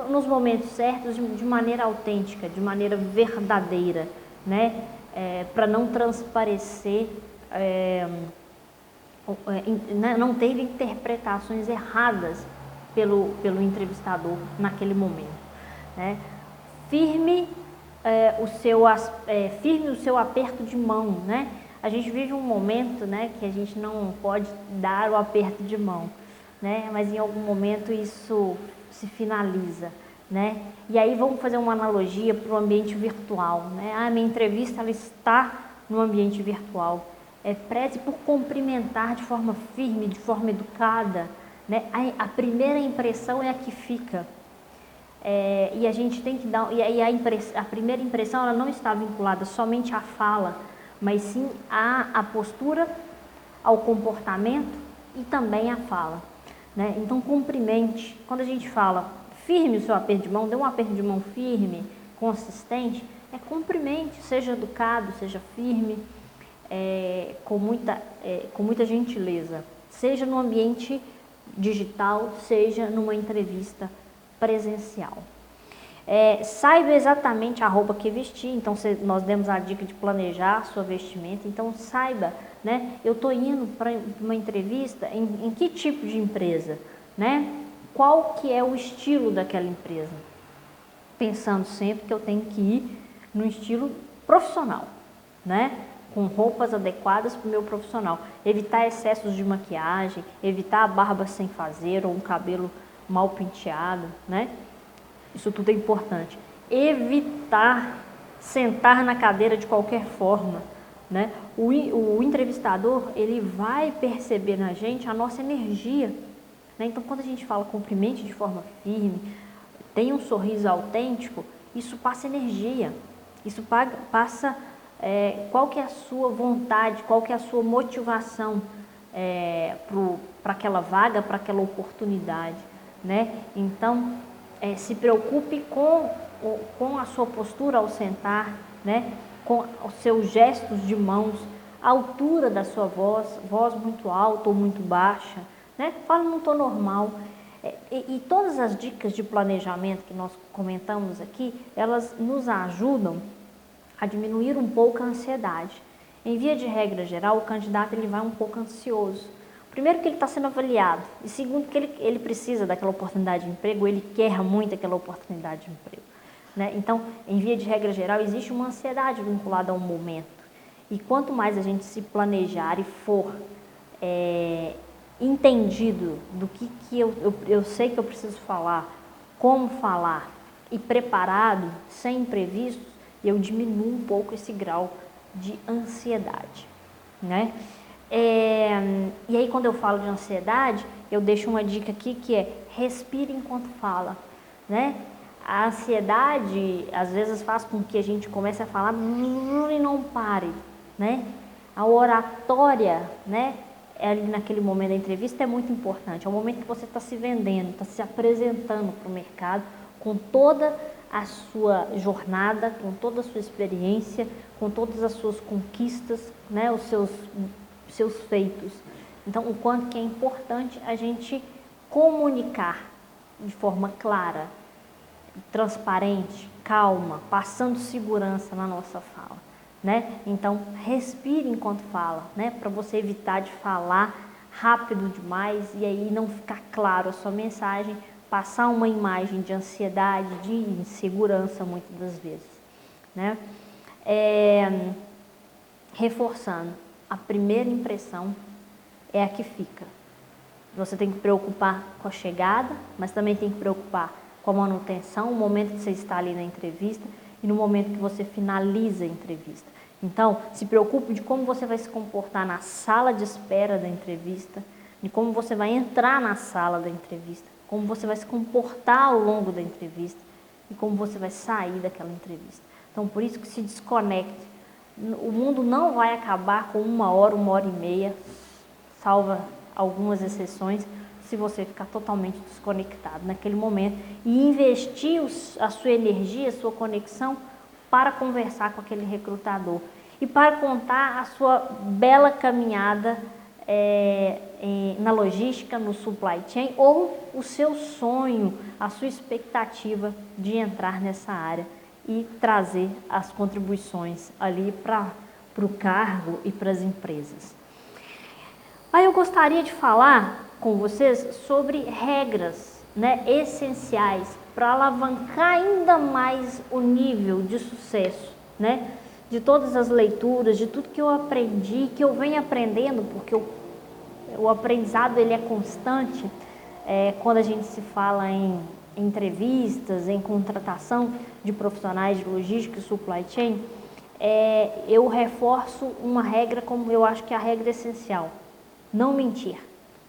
nos momentos certos, de maneira autêntica, de maneira verdadeira, né? Para não transparecer, não ter interpretações erradas pelo entrevistador naquele momento, né? Firme o seu aperto de mão, né? A gente vive um momento, né, que a gente não pode dar o aperto de mão, né? Mas em algum momento isso se finaliza, né? E aí vamos fazer uma analogia para o ambiente virtual, né? A minha entrevista ela está no ambiente virtual. Preze por cumprimentar de forma firme, de forma educada, né? A primeira impressão é a que fica. E a gente tem que dar, a primeira impressão ela não está vinculada somente à fala, mas sim à postura, ao comportamento e também à fala, né? Então cumprimente, quando a gente fala firme o seu aperto de mão, dê um aperto de mão firme, consistente, Cumprimente, seja educado, seja firme, com muita gentileza, seja no ambiente digital, seja numa entrevista presencial. Saiba exatamente a roupa que vestir, então nós demos a dica de planejar a sua vestimenta, então saiba, né, eu estou indo para uma entrevista em que tipo de empresa, né, qual que é o estilo daquela empresa, pensando sempre que eu tenho que ir no estilo profissional, né, com roupas adequadas para o meu profissional, evitar excessos de maquiagem, evitar a barba sem fazer ou um cabelo mal penteado, né? Isso tudo é importante. Evitar sentar na cadeira de qualquer forma, né? O entrevistador, ele vai perceber na gente a nossa energia, né? Então, quando a gente fala cumprimente de forma firme, tem um sorriso autêntico, isso passa energia, isso passa qual que é a sua vontade, qual que é a sua motivação para aquela vaga, para aquela oportunidade, né? Então, se preocupe com a sua postura ao sentar, né? Com os seus gestos de mãos, a altura da sua voz muito alta ou muito baixa, né? Fala num tom normal. E todas as dicas de planejamento que nós comentamos aqui, elas nos ajudam a diminuir um pouco a ansiedade. Em via de regra geral, o candidato ele vai um pouco ansioso. Primeiro que ele está sendo avaliado, e segundo que ele precisa daquela oportunidade de emprego, ele quer muito aquela oportunidade de emprego, né? Então, em via de regra geral, existe uma ansiedade vinculada a um momento. E quanto mais a gente se planejar e for entendido do que eu sei que eu preciso falar, como falar e preparado, sem imprevistos, eu diminuo um pouco esse grau de ansiedade, né? E aí quando eu falo de ansiedade, eu deixo uma dica aqui que é respire enquanto fala, né? A ansiedade às vezes faz com que a gente comece a falar e não pare, né? A oratória, né? Ali naquele momento da entrevista é muito importante, é o momento que você está se vendendo, está se apresentando para o mercado com toda a sua jornada, com toda a sua experiência, com todas as suas conquistas, né? Os seus feitos. Então, o quanto que é importante a gente comunicar de forma clara, transparente, calma, passando segurança na nossa fala, né? Então, respire enquanto fala, né? Para você evitar de falar rápido demais e aí não ficar claro a sua mensagem, passar uma imagem de ansiedade, de insegurança muitas das vezes, né? Reforçando, a primeira impressão é a que fica. Você tem que preocupar com a chegada, mas também tem que preocupar com a manutenção, o momento que você está ali na entrevista e no momento que você finaliza a entrevista. Então, se preocupe de como você vai se comportar na sala de espera da entrevista, de como você vai entrar na sala da entrevista, como você vai se comportar ao longo da entrevista e como você vai sair daquela entrevista. Então, por isso que se desconecte. O mundo não vai acabar com 1 hora, 1 hora e meia, salva algumas exceções, se você ficar totalmente desconectado naquele momento e investir a sua energia, a sua conexão para conversar com aquele recrutador e para contar a sua bela caminhada na logística, no supply chain ou o seu sonho, a sua expectativa de entrar nessa área e trazer as contribuições ali para o cargo e para as empresas. Aí eu gostaria de falar com vocês sobre regras, né, essenciais para alavancar ainda mais o nível de sucesso, né, de todas as leituras, de tudo que eu aprendi, que eu venho aprendendo, porque o aprendizado ele é constante quando a gente se fala em entrevistas, em contratação de profissionais de logística e supply chain, eu reforço uma regra como eu acho que é a regra essencial. Não mentir,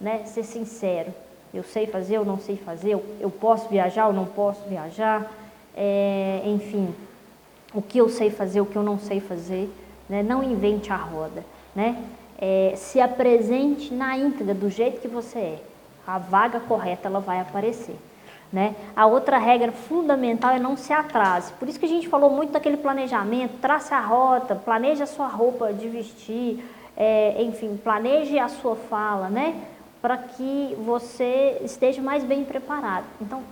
né? Ser sincero. Eu sei fazer, eu não sei fazer, eu posso viajar, eu não posso viajar, enfim, o que eu sei fazer, o que eu não sei fazer, né? Não invente a roda, né? Se apresente na íntegra, do jeito que você é. A vaga correta ela vai aparecer. né? A outra regra fundamental é não se atrase. Por isso que a gente falou muito daquele planejamento, trace a rota, planeje a sua roupa de vestir, enfim, planeje a sua fala, né? Para que você esteja mais bem preparado. Então,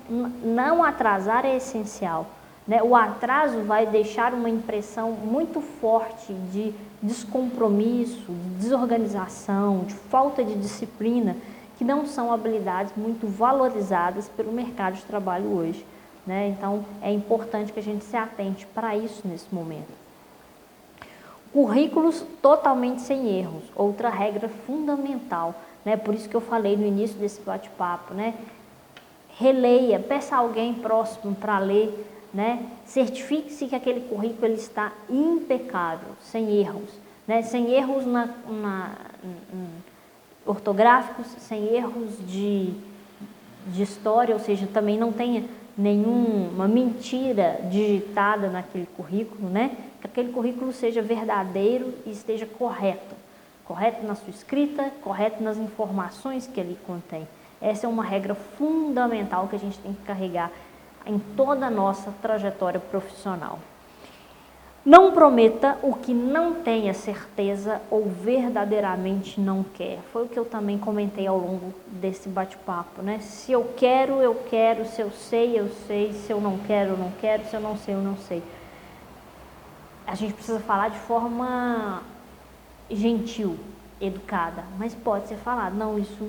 não atrasar é essencial, né? O atraso vai deixar uma impressão muito forte de descompromisso, de desorganização, de falta de disciplina, que não são habilidades muito valorizadas pelo mercado de trabalho hoje, né? Então, é importante que a gente se atente para isso nesse momento. Currículos totalmente sem erros, outra regra fundamental, né? Por isso que eu falei no início desse bate-papo, né? Releia, peça alguém próximo para ler, né? Certifique-se que aquele currículo ele está impecável, sem erros, né? Sem erros ortográficos, sem erros de história, ou seja, também não tenha nenhuma mentira digitada naquele currículo, né? Que aquele currículo seja verdadeiro e esteja correto. Correto na sua escrita, correto nas informações que ele contém. Essa é uma regra fundamental que a gente tem que carregar em toda a nossa trajetória profissional. Não prometa o que não tenha certeza ou verdadeiramente não quer. Foi o que eu também comentei ao longo desse bate-papo, né? Se eu quero, eu quero. Se eu sei. Se eu não quero, eu não quero. Se eu não sei, eu não sei. A gente precisa falar de forma gentil, educada, mas pode ser falado, não, isso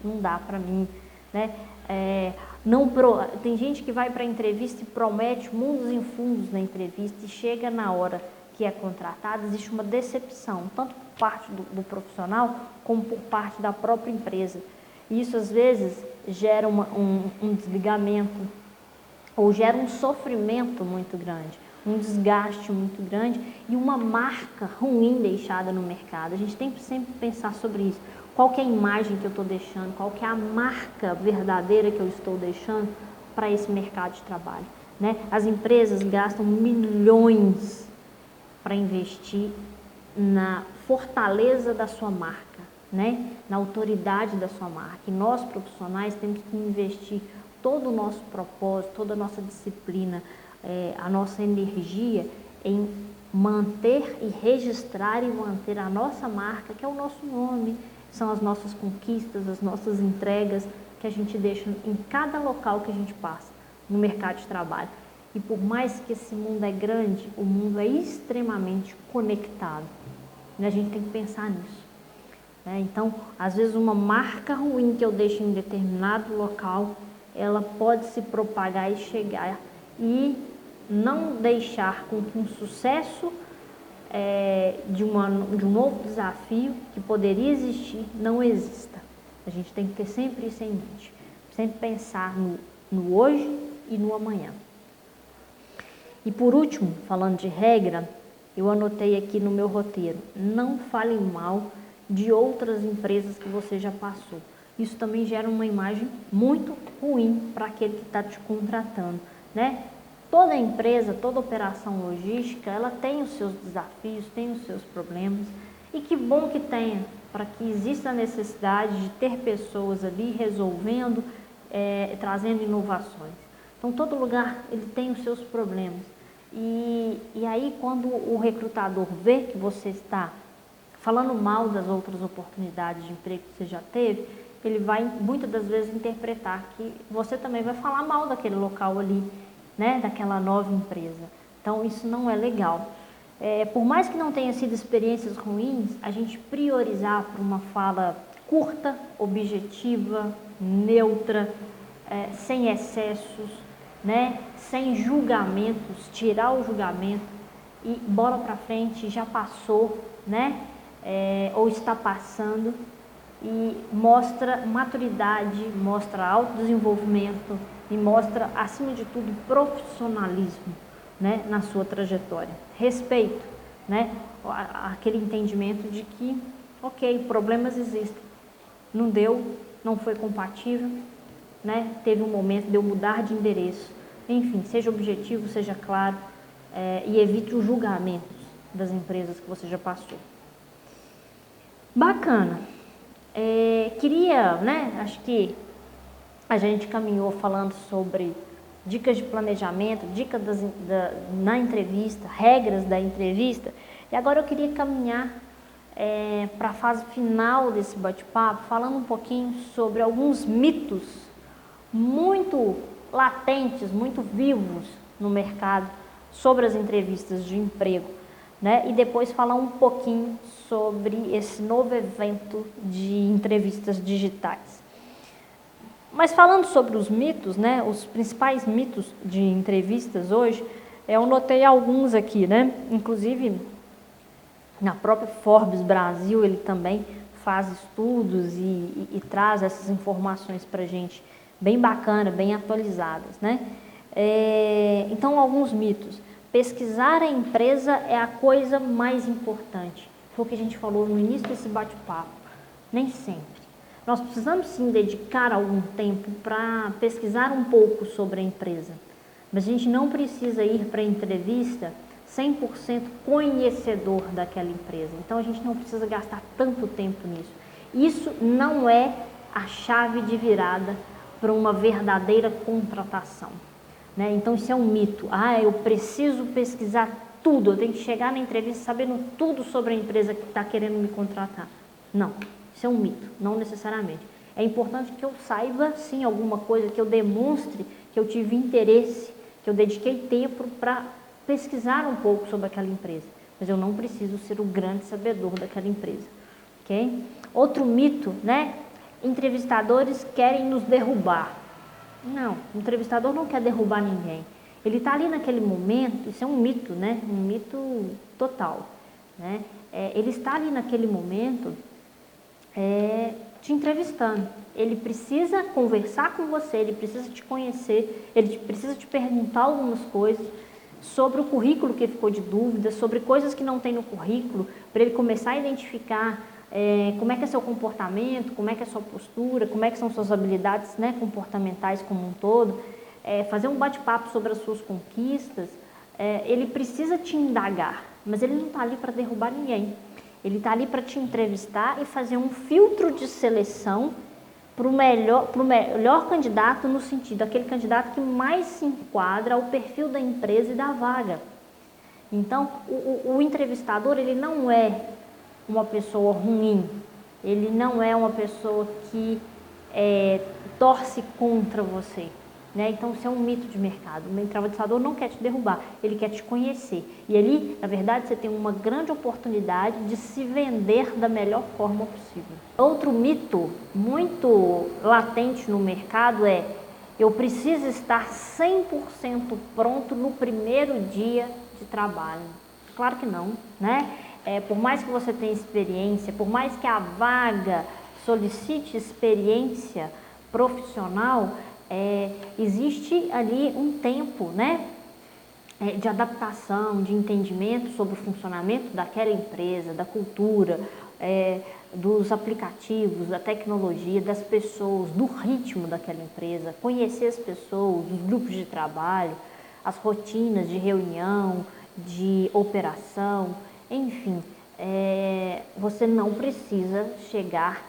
não dá para mim, né? Tem gente que vai para a entrevista e promete mundos e fundos na entrevista e chega na hora que é contratado, existe uma decepção, tanto por parte do profissional como por parte da própria empresa. E isso às vezes gera um desligamento ou gera um sofrimento muito grande, um desgaste muito grande e uma marca ruim deixada no mercado. A gente tem que sempre pensar sobre isso. Qual que é a imagem que eu estou deixando? Qual que é a marca verdadeira que eu estou deixando para esse mercado de trabalho, né? As empresas gastam milhões para investir na fortaleza da sua marca, né? Na autoridade da sua marca. E nós, profissionais, temos que investir todo o nosso propósito, toda a nossa disciplina, a nossa energia em manter e registrar e manter a nossa marca, que é o nosso nome, são as nossas conquistas, as nossas entregas que a gente deixa em cada local que a gente passa no mercado de trabalho. E por mais que esse mundo é grande, o mundo é extremamente conectado. E a gente tem que pensar nisso, né? Então, às vezes uma marca ruim que eu deixo em determinado local, ela pode se propagar e chegar e não deixar com que um sucesso de um novo desafio que poderia existir não exista. A gente tem que ter sempre isso em mente, sempre pensar no hoje e no amanhã. E por último, falando de regra, eu anotei aqui no meu roteiro, não fale mal de outras empresas que você já passou. Isso também gera uma imagem muito ruim para aquele que está te contratando, né? Toda empresa, toda operação logística, ela tem os seus desafios, tem os seus problemas. E que bom que tenha, para que exista a necessidade de ter pessoas ali resolvendo, trazendo inovações. Então, todo lugar ele tem os seus problemas. E aí, quando o recrutador vê que você está falando mal das outras oportunidades de emprego que você já teve, ele vai, muitas das vezes, interpretar que você também vai falar mal daquele local ali, né, daquela nova empresa. Então, isso não é legal. Por mais que não tenha sido experiências ruins, a gente priorizar para uma fala curta, objetiva, neutra, sem excessos, né, sem julgamentos, tirar o julgamento e bola para frente, já passou, né, ou está passando, e mostra maturidade, mostra autodesenvolvimento e mostra, acima de tudo, profissionalismo, né, na sua trajetória. Respeito, né, aquele entendimento de que, ok, problemas existem, não deu, não foi compatível, né, teve um momento de eu mudar de endereço. Enfim, seja objetivo, seja claro, e evite os julgamentos das empresas que você já passou. Bacana. Queria, né, acho que A gente caminhou falando sobre dicas de planejamento, dicas na entrevista, regras da entrevista. E agora eu queria caminhar para a fase final desse bate-papo, falando um pouquinho sobre alguns mitos muito latentes, muito vivos no mercado sobre as entrevistas de emprego, né? E depois falar um pouquinho sobre esse novo evento de entrevistas digitais. Mas falando sobre os mitos, né? Os principais mitos de entrevistas hoje, eu notei alguns aqui, né? Inclusive na própria Forbes Brasil, ele também faz estudos e traz essas informações para a gente bem bacana, bem atualizadas, né? Então, alguns mitos. Pesquisar a empresa é a coisa mais importante. Foi o que a gente falou no início desse bate-papo. Nem sempre. Nós precisamos sim dedicar algum tempo para pesquisar um pouco sobre a empresa. Mas a gente não precisa ir para a entrevista 100% conhecedor daquela empresa. Então a gente não precisa gastar tanto tempo nisso. Isso não é a chave de virada para uma verdadeira contratação, né? Então isso é um mito. Eu preciso pesquisar tudo, eu tenho que chegar na entrevista sabendo tudo sobre a empresa que está querendo me contratar. Não, isso é um mito, não necessariamente. É importante que eu saiba sim alguma coisa, que eu demonstre que eu tive interesse, que eu dediquei tempo para pesquisar um pouco sobre aquela empresa, mas eu não preciso ser o grande sabedor daquela empresa, ok? Outro mito, né? Entrevistadores querem nos derrubar. Não, o entrevistador não quer derrubar ninguém. Ele está ali naquele momento, isso é um mito, né? Um mito total, né? Ele está ali naquele momento te entrevistando. Ele precisa conversar com você, ele precisa te conhecer, ele precisa te perguntar algumas coisas sobre o currículo que ficou de dúvida, sobre coisas que não tem no currículo, para ele começar a identificar como é que é seu comportamento, como é que é sua postura, como é que são suas habilidades, né, comportamentais como um todo, fazer um bate-papo sobre as suas conquistas. Ele precisa te indagar, mas ele não está ali para derrubar ninguém. Ele está ali para te entrevistar e fazer um filtro de seleção para o melhor candidato, no sentido, aquele candidato que mais se enquadra ao perfil da empresa e da vaga. Então, o entrevistador, ele não é uma pessoa ruim, ele não é uma pessoa que torce contra você, né? Então, isso é um mito de mercado. O entrevistador não quer te derrubar, ele quer te conhecer. E ali, na verdade, você tem uma grande oportunidade de se vender da melhor forma possível. Outro mito muito latente no mercado é: eu preciso estar 100% pronto no primeiro dia de trabalho. Claro que não, né? Por mais que você tenha experiência, por mais que a vaga solicite experiência profissional, existe ali um tempo, né, de adaptação, de entendimento sobre o funcionamento daquela empresa, da cultura, dos aplicativos, da tecnologia, das pessoas, do ritmo daquela empresa, conhecer as pessoas, os grupos de trabalho, as rotinas de reunião, de operação, enfim, você não precisa chegar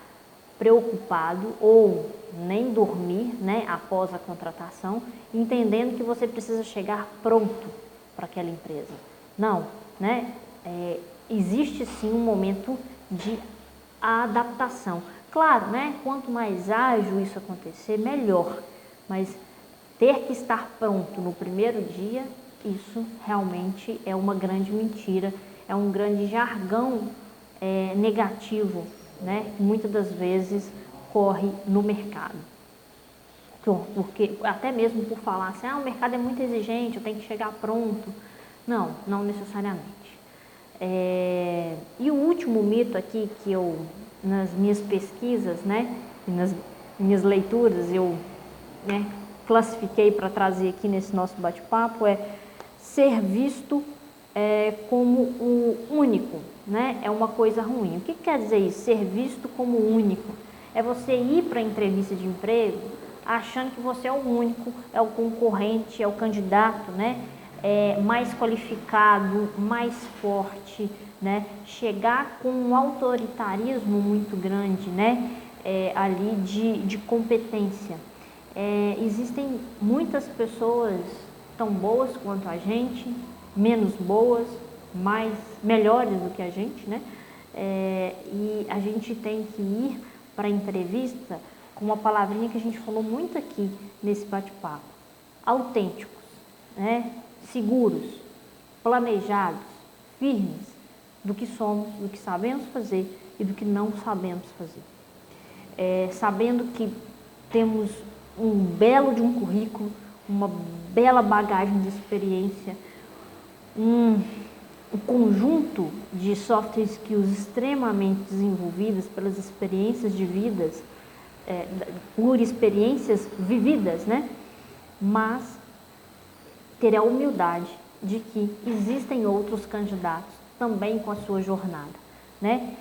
preocupado ou nem dormir, né, após a contratação, entendendo que você precisa chegar pronto para aquela empresa. Não, né? Existe sim um momento de adaptação. Claro, né? Quanto mais ágil isso acontecer, melhor. Mas ter que estar pronto no primeiro dia, isso realmente é uma grande mentira, é um grande jargão negativo, né? Muitas das vezes corre no mercado. Porque, até mesmo por falar assim, o mercado é muito exigente, eu tenho que chegar pronto. Não, não necessariamente. E o último mito aqui que eu, nas minhas pesquisas, né, e nas minhas leituras, eu classifiquei para trazer aqui nesse nosso bate-papo, é ser visto como o único, né? É uma coisa ruim. O que quer dizer isso? Ser visto como único. É você ir para a entrevista de emprego achando que você é o único, é o concorrente, é o candidato, né? Mais qualificado, mais forte, né? Chegar com um autoritarismo muito grande, né? Ali de competência. Existem muitas pessoas tão boas quanto a gente, menos boas, melhores do que a gente, né? E a gente tem que ir para a entrevista com uma palavrinha que a gente falou muito aqui nesse bate-papo: autênticos, né? Seguros, planejados, firmes do que somos, do que sabemos fazer e do que não sabemos fazer. Sabendo que temos um belo de um currículo, uma bela bagagem de experiência, um conjunto de soft skills extremamente desenvolvidas pelas experiências de vidas, por experiências vividas, né? Mas ter a humildade de que existem outros candidatos também com a sua jornada, né?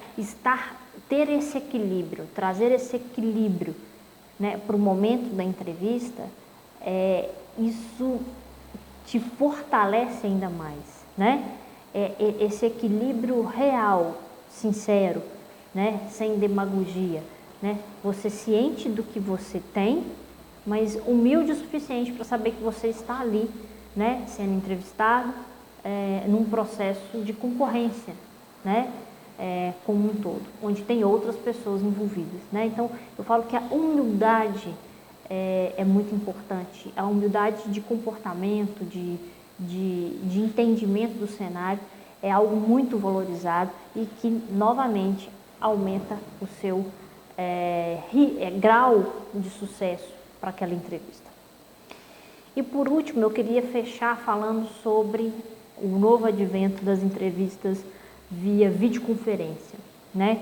Ter esse equilíbrio, trazer esse equilíbrio, né, para o momento da entrevista, isso te fortalece ainda mais, né? Esse equilíbrio real, sincero, né, sem demagogia, né? Você ciente do que você tem, mas humilde o suficiente para saber que você está ali, né, sendo entrevistado, num processo de concorrência, né, como um todo, onde tem outras pessoas envolvidas, né? Então, eu falo que a humildade é muito importante, a humildade de comportamento, de entendimento do cenário é algo muito valorizado e que, novamente, aumenta o seu grau de sucesso para aquela entrevista. E por último, eu queria fechar falando sobre o novo advento das entrevistas via videoconferência, né?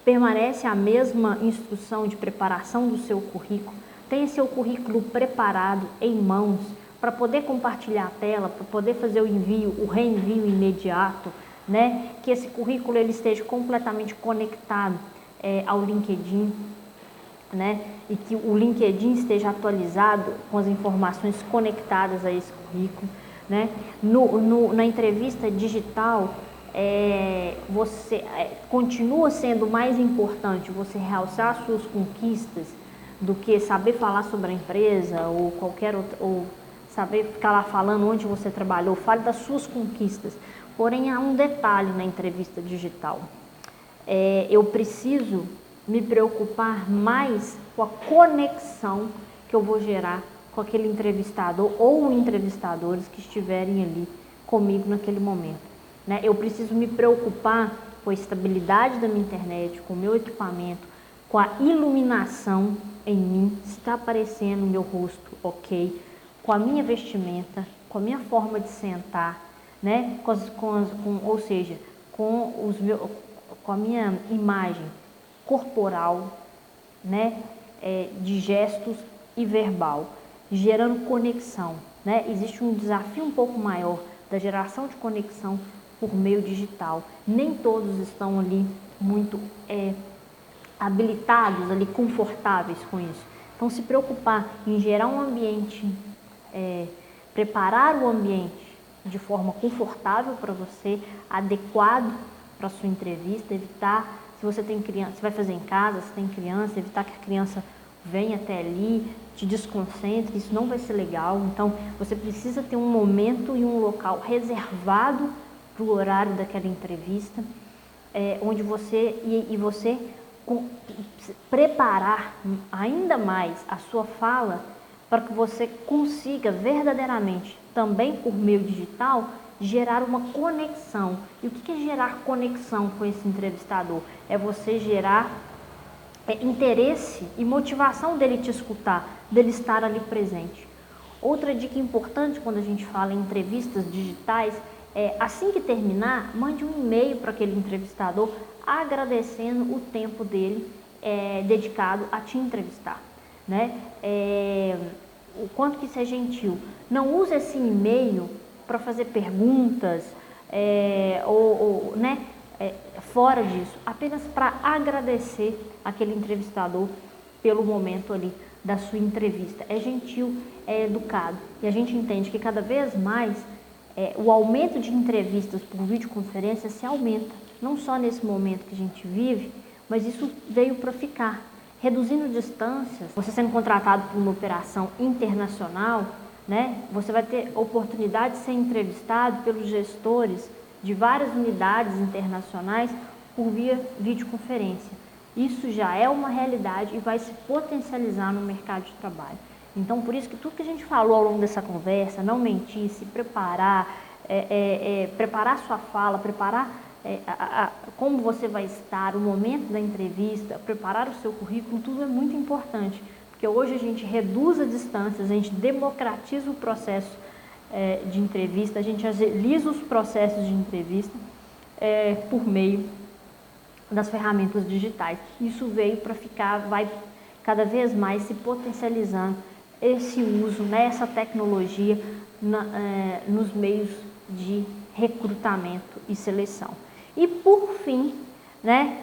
Permanece a mesma instrução de preparação do seu currículo, tenha seu currículo preparado em mãos para poder compartilhar a tela, para poder fazer o reenvio imediato, né? Que esse currículo ele esteja completamente conectado ao LinkedIn, né? E que o LinkedIn esteja atualizado com as informações conectadas a esse currículo, né? Na entrevista digital, você continua sendo mais importante você realçar as suas conquistas do que saber falar sobre a empresa ou qualquer outra, ou saber ficar lá falando onde você trabalhou. Fale das suas conquistas. Porém, há um detalhe na entrevista digital. Eu preciso me preocupar mais com a conexão que eu vou gerar com aquele entrevistador ou entrevistadores que estiverem ali comigo naquele momento, né? Eu preciso me preocupar com a estabilidade da minha internet, com o meu equipamento, com a iluminação em mim, se está aparecendo o meu rosto ok, com a minha vestimenta, com a minha forma de sentar, né? Ou seja, com a minha imagem corporal, né? De gestos e verbal, gerando conexão, né? Existe um desafio um pouco maior da geração de conexão por meio digital. Nem todos estão ali muito habilitados, ali confortáveis com isso. Então, se preocupar em gerar um ambiente, preparar o ambiente de forma confortável para você, adequado para a sua entrevista, evitar, se você tem criança, se vai fazer em casa, se tem criança, evitar que a criança venha até ali, te desconcentre, isso não vai ser legal. Então, você precisa ter um momento e um local reservado para o horário daquela entrevista, onde você preparar ainda mais a sua fala para que você consiga verdadeiramente, também por meio digital, gerar uma conexão. E o que é gerar conexão com esse entrevistador? É você gerar interesse e motivação dele te escutar, dele estar ali presente. Outra dica importante quando a gente fala em entrevistas digitais assim que terminar, mande um e-mail para aquele entrevistador agradecendo o tempo dele dedicado a te entrevistar, né? O quanto que isso é gentil. Não use esse e-mail para fazer perguntas né? Fora disso, apenas para agradecer aquele entrevistador pelo momento ali da sua entrevista. É gentil, é educado. E a gente entende que cada vez mais o aumento de entrevistas por videoconferência se aumenta. Não só nesse momento que a gente vive, mas isso veio para ficar. reduzindo distâncias, você sendo contratado por uma operação internacional, né, você vai ter oportunidade de ser entrevistado pelos gestores de várias unidades internacionais por via videoconferência. Isso já é uma realidade e vai se potencializar no mercado de trabalho. Então, por isso que tudo que a gente falou ao longo dessa conversa, não mentir, se preparar, preparar sua fala, preparar como você vai estar, o momento da entrevista, preparar o seu currículo, tudo é muito importante. Porque hoje a gente reduz as distâncias, a gente democratiza o processo de entrevista, a gente agiliza os processos de entrevista por meio das ferramentas digitais. Isso veio para ficar, vai cada vez mais se potencializando esse uso, essa tecnologia nos meios de recrutamento e seleção. E por fim, né,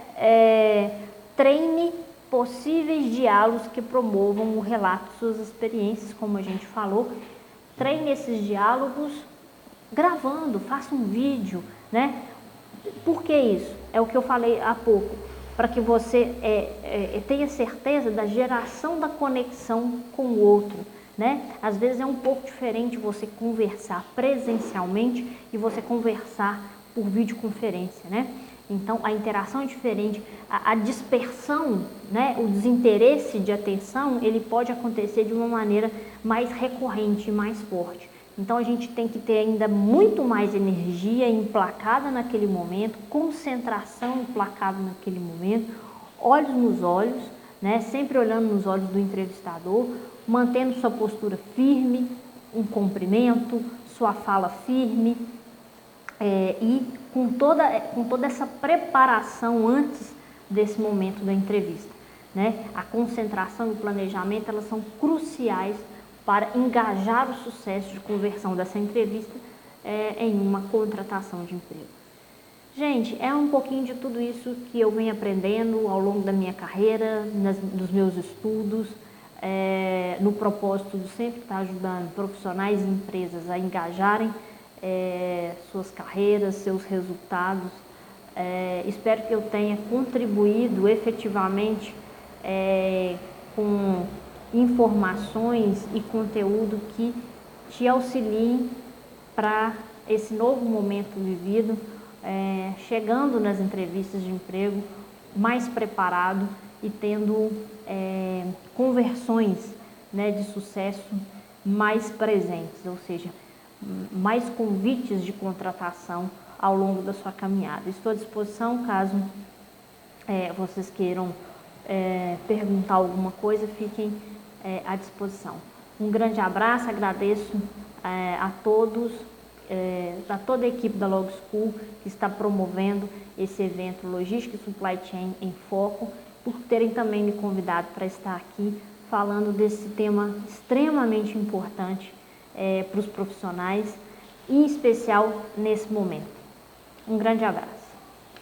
treine possíveis diálogos que promovam o relato de suas experiências, como a gente falou. Treine esses diálogos gravando, faça um vídeo, né? Por que isso? É o que eu falei há pouco, para que você tenha certeza da geração da conexão com o outro, né? Às vezes é um pouco diferente você conversar presencialmente e você conversar por videoconferência, né? Então, a interação é diferente, a dispersão, né, o desinteresse de atenção, ele pode acontecer de uma maneira mais recorrente, mais forte. Então, a gente tem que ter ainda muito mais energia emplacada naquele momento, concentração emplacada naquele momento, olhos nos olhos, né, sempre olhando nos olhos do entrevistador, mantendo sua postura firme, um cumprimento, sua fala firme, e com toda essa preparação antes desse momento da entrevista, né? A concentração e o planejamento, elas são cruciais para engajar o sucesso de conversão dessa entrevista em uma contratação de emprego. Gente, é um pouquinho de tudo isso que eu venho aprendendo ao longo da minha carreira, dos meus estudos, no propósito de sempre estar ajudando profissionais e empresas a engajarem suas carreiras, seus resultados. Espero que eu tenha contribuído efetivamente com informações e conteúdo que te auxiliem para esse novo momento vivido, chegando nas entrevistas de emprego mais preparado e tendo conversões, né, de sucesso mais presentes, ou seja, mais convites de contratação ao longo da sua caminhada. Estou à disposição caso vocês queiram perguntar alguma coisa, fiquem à disposição. Um grande abraço, agradeço a todos, a toda a equipe da Log School que está promovendo esse evento Logística e Supply Chain em Foco, por terem também me convidado para estar aqui falando desse tema extremamente importante para os profissionais, em especial nesse momento. Um grande abraço.